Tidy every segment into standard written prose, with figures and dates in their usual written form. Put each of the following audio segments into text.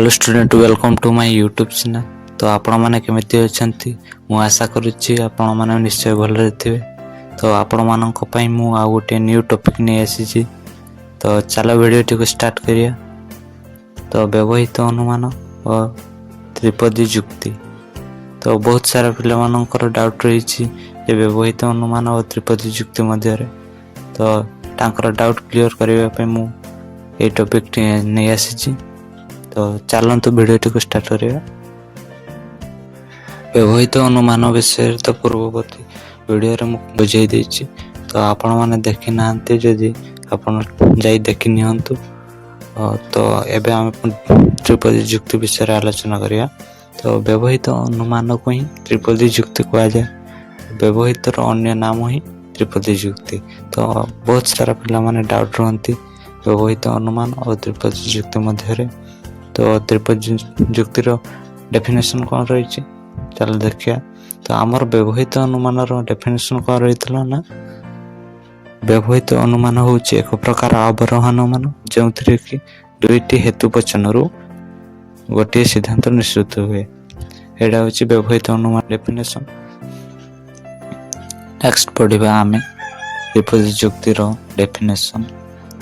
Hello student welcome to my YouTube channel. तो आपण माने केमिति अछंती मु आशा करूची आपण माने निश्चय भल थे। तो आपण मानक पई मु आ गोटे न्यू टॉपिक नै आसी। तो चलो वीडियो को स्टार्ट करिया। तो व्यवहित अनुमान और त्रिपदी जुक्ति। तो बहुत सारा पिला मानकर डाउट रही जे व्यवहित अनुमान और त्रिपदी जुक्ति मध्य रे। तो तांकर डाउट क्लियर करबा पे मु ए टॉपिक नै आसी। तो चलतु वीडियो को स्टार्ट करिया। व्यवहित अनुमान विषय तो पूर्ववर्ती वीडियो रे मुझे बुझाई देछि। तो आपण माने देखि नांते जदि आपण जाई देखि नियंतु। तो एबे हम त्रिपदी जुक्ति विषय रे आलोचना करिया। तो व्यवहित अनुमान को ही त्रिपदी जुक्ति कहा जाए। व्यवहित रो अन्य नाम ही त्रिपदी जुक्ति। तो बहुत सारा पिला माने डाउट रहंती व्यवहित अनुमान और त्रिपदी जुक्ति मध्य रे। तो त्रिपदी जुक्तिर डेफिनेशन कौन रही? चलो देखिया। तो आमर व्यवहित अनुमान डेफिनेशन कौन रही ना, व्यवहित अनुमान हूँ एक प्रकार अवरोहन अनुमान जो कि दुईटी हेतु वचन गोटे सिद्धांत निश्चित हुए। एटा हूँ व्यवहित अनुमान डेफिनेशन। नेक्स्ट पढ़ा आम त्रिपदी जुक्तिर डेफिनेशन।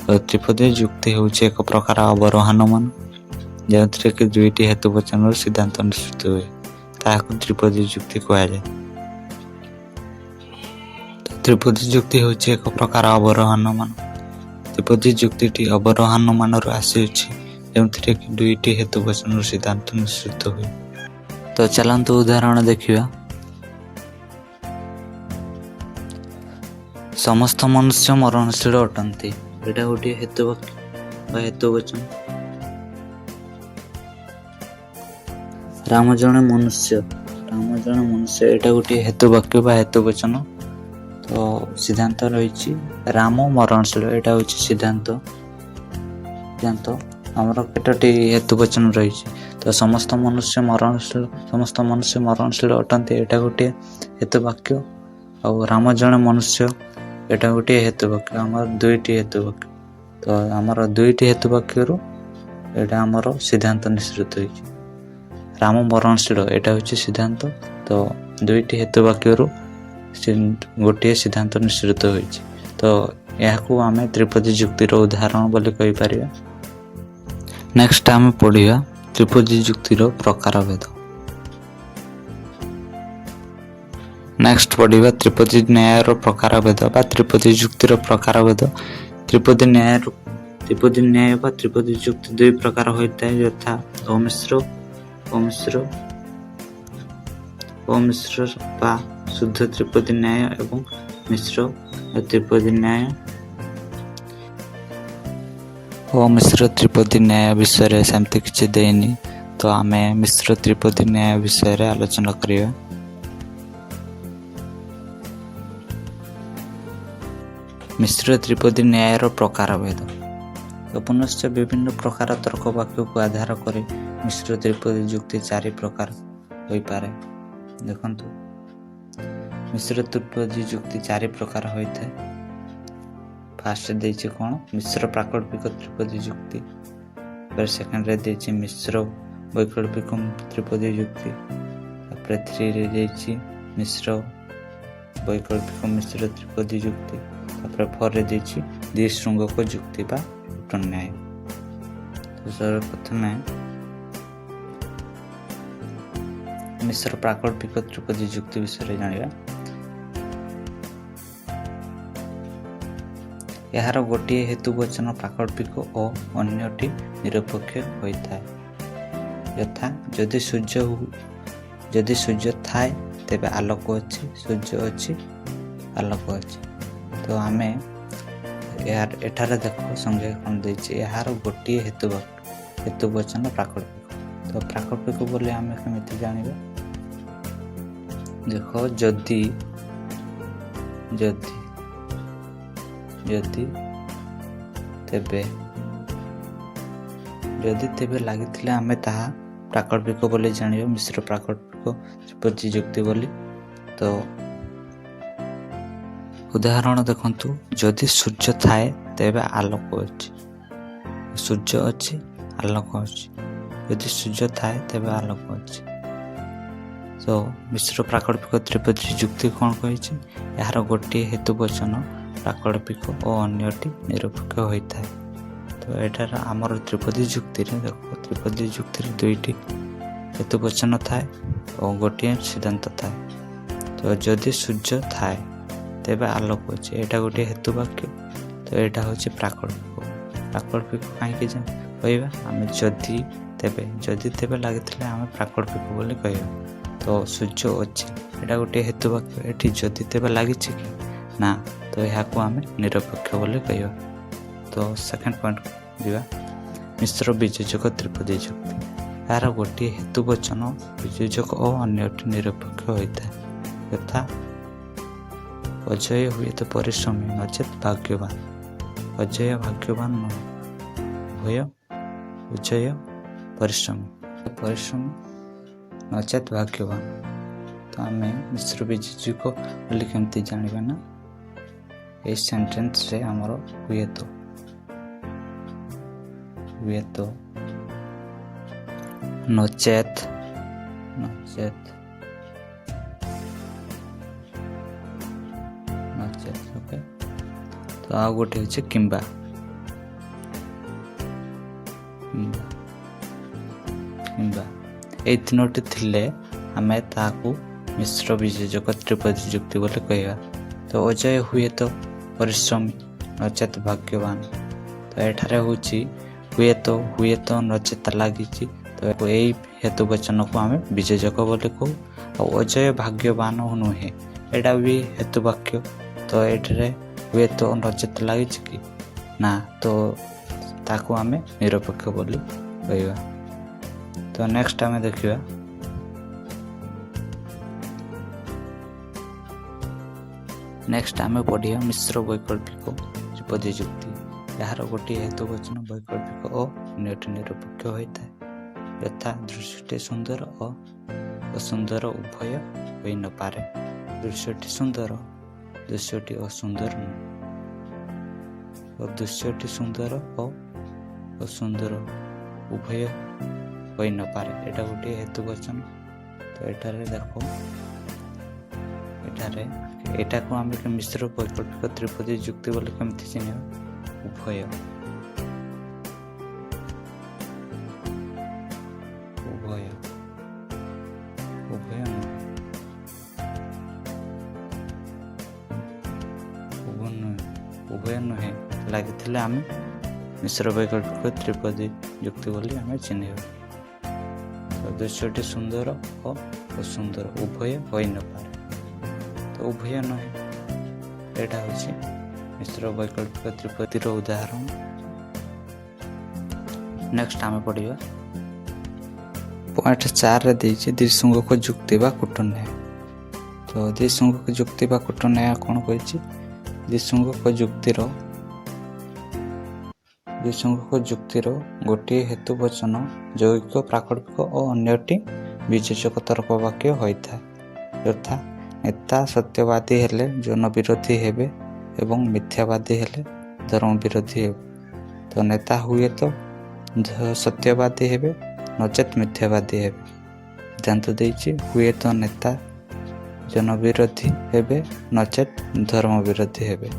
तो त्रिपदी जुक्ति हूँ एक प्रकार अवरोहन अनुमान जो कि दुईटी हेतु वचन सिद्धांत निश्चित हुए। ताकू त्रिपदी जुक्ति कहा जाए। तो त्रिपदी जुक्ति हूँ एक प्रकार अवरोहन मान। त्रिपदी जुक्ति अवरोहन मान आसी जो कि दुईटी हेतु वचन सिद्धांत निश्चित हुए। तो चलतु उदाहरण देखिए। समस्त मनुष्य मरणशील अटंती। एटा गोटे हेतु वाक्य हेतु वचन। राम जने मनुष्य एटा गोटे हेतु वाक्य हेतु वचन। तो सिद्धांत रही राम मरणशील एटा हूँ सिद्धांत। आमर केतोटी हेतु वचन रही। तो समस्त मनुष्य मरणशील अटंती एटा गोटे हेतु वाक्य। और राम जने मनुष्य एटा गोटे हेतु वाक्य। आमर दुईटी हेतु वाक्य। तो आमर दुईटी हेतु वाक्य एटा आमर सिद्धांत निश्चित होई। राम मरणशील एटा हूँ सिद्धांत। तो दुईटी हेतु वाक्य गोटे सिद्धांत निश्चित होई। तो यह आम त्रिपदी जुक्तिर उदाहरण बोली कहि परिया। नेक्स्ट आम पढ़िया त्रिपदी जुक्तिर प्रकारभेद। नेक्स्ट पढ़िया त्रिपदी न्याय प्रकारभेद बा त्रिपदी जुक्तिर प्रकारभेद। त्रिपदी न्याय बा त्रिपदी जुक्ति दुई प्रकार होता है, यथा अमिश्र बा शुद्ध त्रिपदी न्याय एवं मिश्र त्रिपदी न्याय। अमिश्र त्रिपदी न्याय विषय सेमती किसी देनी। तो आम मिश्र त्रिपदी न्याय विषय आलोचना करिया। मिश्र त्रिपदी न्याय प्रकारभेद। पुनश्च विभिन्न प्रकार तर्क वाक्य को आधार कर मिश्र त्रिपदी जुक्ति चारि प्रकार हो पारे। देखंतु मिश्र त्रिपदी जुक्ति चारि प्रकार होता है। फास्ट देछि कौन मिश्र प्राकल्पिक त्रिपदी जुक्ति। फिर सेकंड रे देछि मिश्र वैकल्पिक त्रिपदी जुक्ति। फिर 3 रे देछि मिश्र वैकल्पिक मिश्र त्रिपदी जुक्ति। फिर 4 रे देछि द्विशृंगक जुक्ति बा न्याय। तो सर्वप्रथम मिश्र प्राकल्पिक त्रिपदी जुक्ति विषय जानिबा। यार गोटे हेतु वचन प्राकल्पिक और अन्यटी निरपेक्ष होता है। यथा जदि सूर्य थाए तेबे आलोक अच्छी, सूर्य अच्छी आलोक अच्छी। तो आम यार एठारे देखो संज्ञा कौन देछि यार गोटे हेतु वचन प्राकल्पिक। तो प्राकल्पिक बोले आम केमिति जानिबा। देखो जदि तेबे लागिथिले आमे ताहा प्राकल्पिक बोले जानिबा। मिश्र प्राकल्पिक त्रिपदी जुक्ति बोली। तो उदाहरण देखंतु जदि सूर्य थाए तेबे आलोक अछि। सूर्य अछि आलोक अछि। ଯଦି ସୂର୍ଯ୍ୟ ଥାଏ ତେବେ ଆଲୋକ ଅଛି। ତ ମିଶ୍ର ପ୍ରାକଳ୍ପିକ ତ୍ରିପଦୀ ଯୁକ୍ତି କ'ଣ କହିଛି? ଏହାର ଗୋଟିଏ ହେତୁବଚନ ପ୍ରାକଳ୍ପିକ ଓ ଅନ୍ୟଟି ନିରପେକ୍ଷ ହୋଇଥାଏ। ତ ଏଠାରେ ଆମର ତ୍ରିପଦୀ ଯୁକ୍ତିରେ ତ୍ରିପଦୀ ଯୁକ୍ତିରେ ଦୁଇଟି ହେତୁବଚନ ଥାଏ ଓ ଗୋଟିଏ ସିଦ୍ଧାନ୍ତ ଥାଏ। ତ ଯଦି ସୂର୍ଯ୍ୟ ଥାଏ ତେବେ ଆଲୋକ ଅଛି, ଏଇଟା ଗୋଟିଏ ହେତୁ ବାକ୍ୟ। ତ ଏଇଟା ହେଉଛି ପ୍ରାକଳ୍ପିକ। ପ୍ରାକଳ୍ପିକ କାହିଁକି କହିବା? ଆମେ ଯଦି ତେବେ ଲାଗିଥିଲେ ଆମେ ପ୍ରାକଳ୍ପିକ ବୋଲି କହିବା। ତ ସୂର୍ଯ୍ୟ ଅଛି, ଏଇଟା ଗୋଟିଏ ହେତୁ ବାକ୍ୟ। ଏଠି ଯଦି ତେବେ ଲାଗିଛି କି ନା, ତ ଏହାକୁ ଆମେ ନିରପେକ୍ଷ ବୋଲି କହିବା। ତ ସେକେଣ୍ଡ ପଏଣ୍ଟ ଯିବା, ମିଶ୍ର ବିଯୋଜକ ତ୍ରିପଦୀ ଯୁକ୍ତି। ଏହାର ଗୋଟିଏ ହେତୁବଚନ ବିଯୋଜକ ଓ ଅନ୍ୟଟି ନିରପେକ୍ଷ ହୋଇଥାଏ। ଯଥା ଅଜୟ ହୁଏ ତ ପରିଶ୍ରମୀ ନଚେତ୍ ଭାଗ୍ୟବାନ। ଅଜୟ ଭାଗ୍ୟବାନ ନୁହେଁ, ଉଜୟ ପରିଶ୍ରମୀ ନଚେତ୍ ଭାଗ୍ୟବାନ। ତ ଆମେ ମିଶ୍ର ବିଯୋଜକ ବୋଲି କେମିତି ଜାଣିବା ନା, এই ସେଣ୍ଟେନ୍ସରେ ଆମର ହୁଏତ ନଚେତ୍ ଓକେ। ତ ଆଉ ଗୋଟେ ହେଉଛି କିମ୍ବା। ଏଇ ତିନୋଟି ଥିଲେ ଆମେ ତାହାକୁ ମିଶ୍ର ବିଯୋଜକ ତ୍ରିପଦୀ ଯୁକ୍ତି ବୋଲି କହିବା। ତ ଅଜୟ ହୁଏ ତ ପରିଶ୍ରମୀ ନଚେତ୍ ଭାଗ୍ୟବାନ। ତ ଏଠାରେ ହେଉଛି ହୁଏତ ନଚେତ୍ ଲାଗିଛି। ତ ଏଇ ହେତୁବଚନକୁ ଆମେ ବିଯୋଜକ ବୋଲି କହୁ। ଆଉ ଅଜୟ ଭାଗ୍ୟବାନ ନୁହେଁ, ଏଇଟା ବି ହେତୁ ବାକ୍ୟ। ତ ଏଠାରେ ହୁଏତ ନଚେତ୍ ଲାଗିଛି କି ନା, ତ ତାକୁ ଆମେ ନିରପେକ୍ଷ ବୋଲି କହିବା। ତ ନେକ୍ସଟ ଆମେ ଦେଖିବା ପଢ଼ିବା ମିଶ୍ର ବୈକଳ୍ପିକ ତ୍ରିପଦୀ ଯୁକ୍ତି। ଏହାର ଗୋଟିଏ ହେତୁବଚନ ବୈକଳ୍ପିକ ଓ ଅନ୍ୟଟି ନିରପେକ୍ଷ ହୋଇଥାଏ। ଯଥା ଦୃଶ୍ୟଟି ସୁନ୍ଦର ଓ ଅସୁନ୍ଦର ଉଭୟ ହୋଇନପାରେ। ଦୃଶ୍ୟଟି ସୁନ୍ଦର, ଦୃଶ୍ୟଟି ଅସୁନ୍ଦର ନୁହେଁ। ଦୃଶ୍ୟଟି ସୁନ୍ଦର ଓ ଅସୁନ୍ଦର ଉଭୟ ହୋଇନପାରେ, ଏଇଟା ଗୋଟିଏ ହେତୁବଚନ। ତ ଏଠାରେ ଏଟାକୁ ଆମେ ମିଶ୍ର ବୈକଳ୍ପିକ ତ୍ରିପଦୀ ଯୁକ୍ତି ବୋଲି କେମିତି ଚିହ୍ନିବା? ଉଭୟ ନୁହେଁ ଲାଗିଥିଲେ ଆମେ ମିଶ୍ର ବୈକଳ୍ପିକ ତ୍ରିପଦୀ ଯୁକ୍ତି ବୋଲି ଆମେ ଚିହ୍ନିବା। ଦୃଶ୍ୟଟି ସୁନ୍ଦର ଓ ଅସୁନ୍ଦର ଉଭୟ ହୋଇନପାରେ। ତ ଉଭୟ ନୁହେଁ, ଏଇଟା ହେଉଛି ମିଶ୍ର ବୈକଳ୍ପିକ ତ୍ରିପଦୀର ଉଦାହରଣ। ନେକ୍ସଟ ଆମେ ପଢ଼ିବା ପଏଣ୍ଟ 4ରେ ଦେଇଛି ଦ୍ୱିସଂଗକ ଯୁକ୍ତି ବା କୂଟନ୍ୟାୟ। ତ ଦ୍ୱିସଂଗକ ଯୁକ୍ତି ବା କୂଟନ୍ୟାୟ କ'ଣ କହିଛି? ଦ୍ୱିସଂଗକ ଯୁକ୍ତିର ଗୋଟିଏ ହେତୁବଚନ ଯୌଗିକ ପ୍ରାକଳ୍ପିକ ଓ ଅନ୍ୟଟି ବିଯୋଜକ ତର୍କ ବାକ୍ୟ ହୋଇଥାଏ। ଯଥା ନେତା ସତ୍ୟବାଦୀ ହେଲେ ଜନ ବିରୋଧୀ ହେବେ ଏବଂ ମିଥ୍ୟାବାଦୀ ହେଲେ ଧର୍ମ ବିରୋଧୀ ହେବେ। ତ ନେତା ହୁଏ ତ ସତ୍ୟବାଦୀ ହେବେ ନଚେତ୍ ମିଥ୍ୟାବାଦୀ ହେବେ। ସିଦ୍ଧାନ୍ତ ଦେଇଛି ହୁଏ ତ ନେତା ଜନ ବିରୋଧୀ ହେବେ ନଚେତ୍ ଧର୍ମ ବିରୋଧୀ ହେବେ।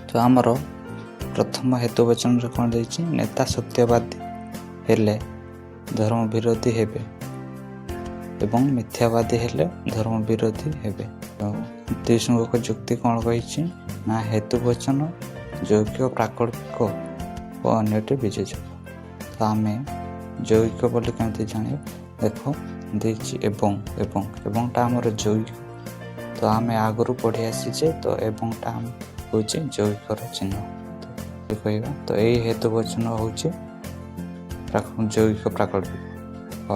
ତ ଆମର ପ୍ରଥମ ହେତୁବଚନରେ କ'ଣ ଦେଇଛି? ନେତା ସତ୍ୟବାଦୀ ହେଲେ ଧର୍ମ ବିରୋଧୀ ହେବେ ଏବଂ ମିଥ୍ୟାବାଦୀ ହେଲେ ଧର୍ମ ବିରୋଧୀ ହେବେ। ଦ୍ୱିସଂଗକ ଯୁକ୍ତି କ'ଣ କହିଛି ନା, ହେତୁବଚନ ଯୌଗିକ ପ୍ରାକଳ୍ପିକ ଓ ଅନ୍ୟଟି ବିଯୋଜକ। ତ ଆମେ ଯୌଗିକ ବୋଲି କେମିତି ଜାଣିବା? ଦେଇଛି ଏବଂଟା ଆମର ଯୌଗିକ। ତ ଆମେ ଆଗରୁ ପଢ଼ି ଆସିଛେ, ତ ଏବଂଟା ହେଉଛି ଯୌଗିକର ଚିହ୍ନ କହିବା। ତ ଏଇ ହେତୁବଚନ ହେଉଛି ଯୌଗିକ ପ୍ରାକଳ୍ପିକ।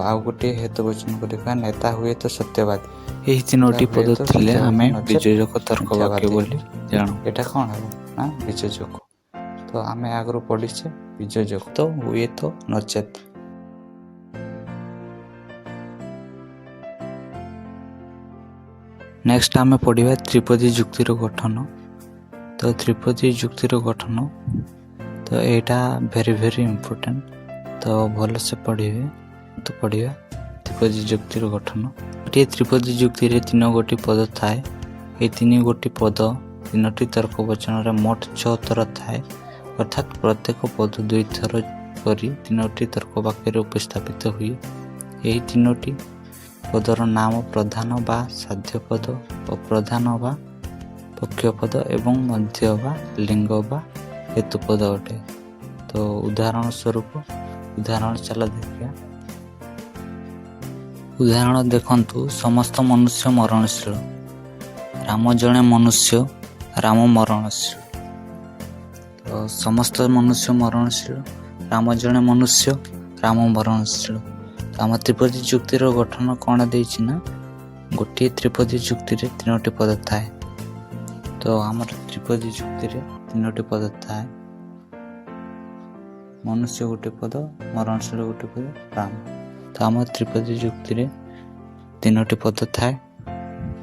ଆଉ ଗୋଟିଏ ହେତୁବଚନକୁ ଦେଖିବା, ନେତା ହୁଏ ତ ସତ୍ୟବାଦୀ। ଏହି ତିନୋଟି ପଦ ଥିଲେ ଆମେ ବିଯୋଜକ ତର୍କ ବାକ୍ୟ ବୋଲି ଜାଣୁ। ଏଇଟା କ'ଣ ହେବ ନା ବିଯୋଜକ। ତ ଆମେ ଆଗରୁ ପଢ଼ିଛେ ବିଯୋଜକ। ତ ହୁଏ ତ ନଚେତ୍। ନେକ୍ସଟ ଆମେ ପଢ଼ିବା ତ୍ରିପଦୀ ଯୁକ୍ତିର ଗଠନ। ତ ତ୍ରିପଦୀ ଯୁକ୍ତିର ଗଠନ, ତ ଏଇଟା ଭେରି ଇମ୍ପୋର୍ଟାଣ୍ଟ। तो भलसे पढ़िए। तो पढ़िया त्रिपदी जुक्तिर गठन। गोटे त्रिपदी जुक्तिर 3 गोटी पद थाए। ये 3 गोटी पद 3टी तर्क वचन मोट 6 थर थाए, अर्थात प्रत्येक पद 2 थर कर 3टी तर्क वाक्य उपस्थापित हुए। यही 3टी पदर नाम प्रधान बा साध्य पद, अप्रधान बा पक्ष पद एवं मध्य बा लिंग बा हेतु पद अटे। तो उदाहरण स्वरूप उदाहरण चला देखिए। उदाहरण देखंतु, समस्त मनुष्य मरणशील। राम जड़े मनुष्य, राम मरणशील। तो समस्त मनुष्य मरणशील, राम जड़े मनुष्य, राम मरणशील। तो आम त्रिपदी जुक्तिर गठन कौन देछि ना, गोटे त्रिपदी जुक्तिर 3टी पद थाए। तो आम त्रिपदी जुक्तिर 3टी पद थाए। मनुष्य गोटे पद, मरणशील गोटे पद, राम। तो आम त्रिपदी जुक्तिर 3टी पद थाए।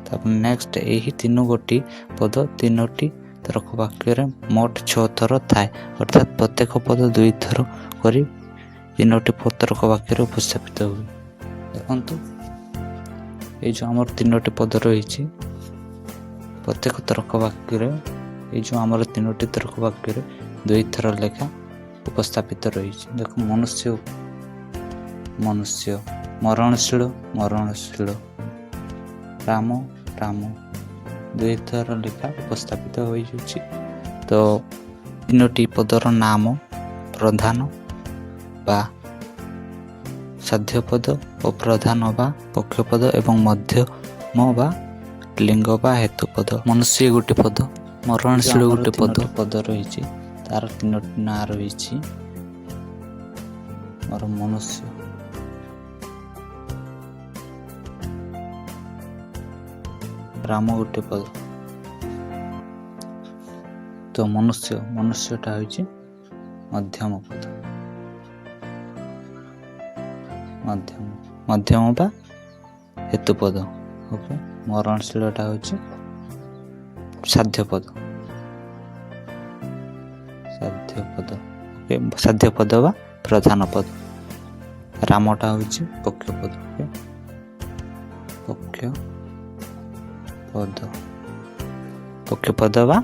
तापर नेक्स्ट यही 3 गोटी पद 3टी तर्क वाक्य मोट 6 थर थाए, अर्थात प्रत्येक पद 2 थर कर 3टी तर्क वाक्य उपस्थापित हुए। देखंतु ये जो आमर 3टी पद रही, प्रत्येक तर्क वाक्य ये जो आमर 3टी तर्क वाक्य 2 थर लेखा उपस्थापित रही। देखो, मनुष्य मनुष्य, मरणशील मरणशील, राम राम 2 थर लेखा उपस्थापित हो। तो 3टी पदर नाम प्रधान बा साध्य पद, अप्रधान बा पक्ष पद एवं मध्यम बा लिंग बा हेतु पद। मनुष्य गोटे पद, मरणशील गोटे पद रही, तार 3टी ना रही। और मनुष्य, राम गोटे पद। तो मनुष्यटा होइछि मध्यम पद, मध्यम बा हेतु पद। ओके, मरणशीलटा होइछि साध्य पद, ओके, साध्य पद बा प्रधान पद। रामटा होइछि पक्ष पद, ओके, पक्ष पद बा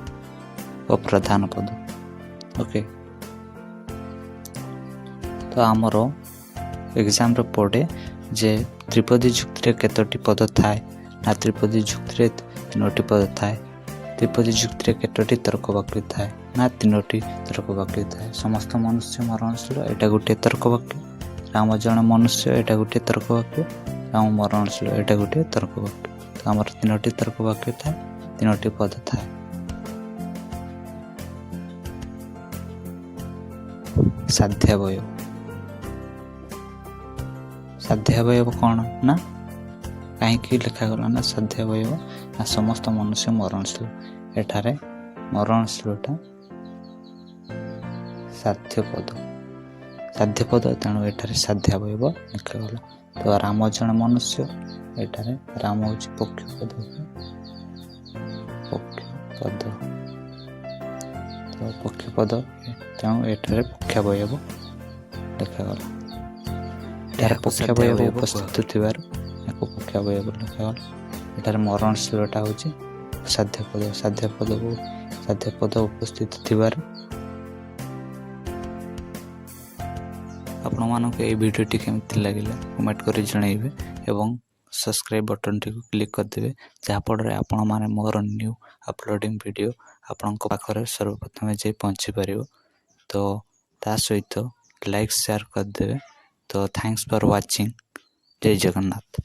अप्रधान पद। ओके, तो आमर एग्जाम रे पड़े जे त्रिपदी जुक्तिर केतोटी पद थाए ना, त्रिपदी जुक्तिर 3टी पद थाए। त्रिपदी जुक्तिर केतोटी तर्क वाक्य थाए ना, 3टी तर्क वाक्य थाए। समस्त मनुष्य मरणशील, एटा गोटे तर्क वाक्य। राम जड़े मनुष्य, एटा गोटे तर्क वाक्य। राम मरणशील, एटा गोटे तर्क वाक्य। तो आमर 3टी तर्क वाक्य थाए, 3टी पद थाए। साध्यावयव, साध्यावयव कौन ना, कहीं लिखागला ना साध्यावयव ना, समस्त मनुष्य मरणशील। एठारे मरणशीलटा साध्य पद, तेणु एठारे साध्यावयव लिखागला। तो राम जड़े मनुष्य, एठारे राम होछि पक्ष पद, तो पक्ष पद, तेणु एठारे पक्षावयव लिखागला। एठारे पक्षावयव उपस्थित थिबार एको पक्षावयव लिखागला। एठारे मरणशीलटा होछि साध्य पद उपस्थित थिबार। आपण मानक ए भिडियोटी केमति लागिला कमेंट करि जणाइबे एवं सब्सक्राइब बटन टी क्लिक कर देबे, जहा पड़े आपण माने मोर न्यू अपलोडिंग वीडियो आपण पाखरे सर्वप्रथम जे पहुंची पारिबो। तो ता सहित लाइक शेयर कर देबे। तो थैंक्स फॉर वाचिंग। जय जगन्नाथ।